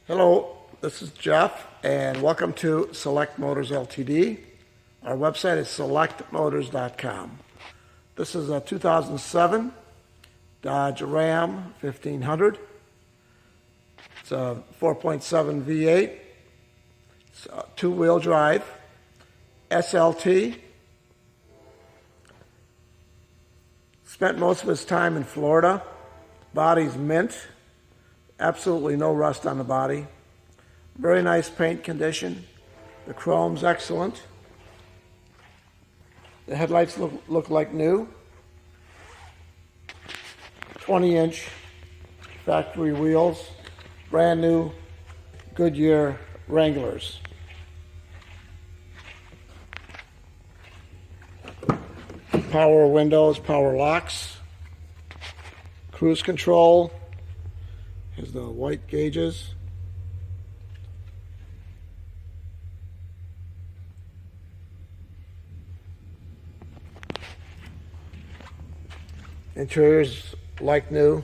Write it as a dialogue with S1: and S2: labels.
S1: Hello, this is Jeff, and welcome to Select Motors Ltd. Our website is selectmotors.com. This is a 2007 Dodge Ram 1500. It's a 4.7 V8. It's a two-wheel drive, SLT. Spent most of his time in Florida. Body's mint. Absolutely no rust on the body. Very nice paint condition. The chrome's excellent. The headlights look like new. 20-inch factory wheels. Brand new Goodyear Wranglers. Power windows, power locks. Cruise control. Here's the white gauges. Interior's like new.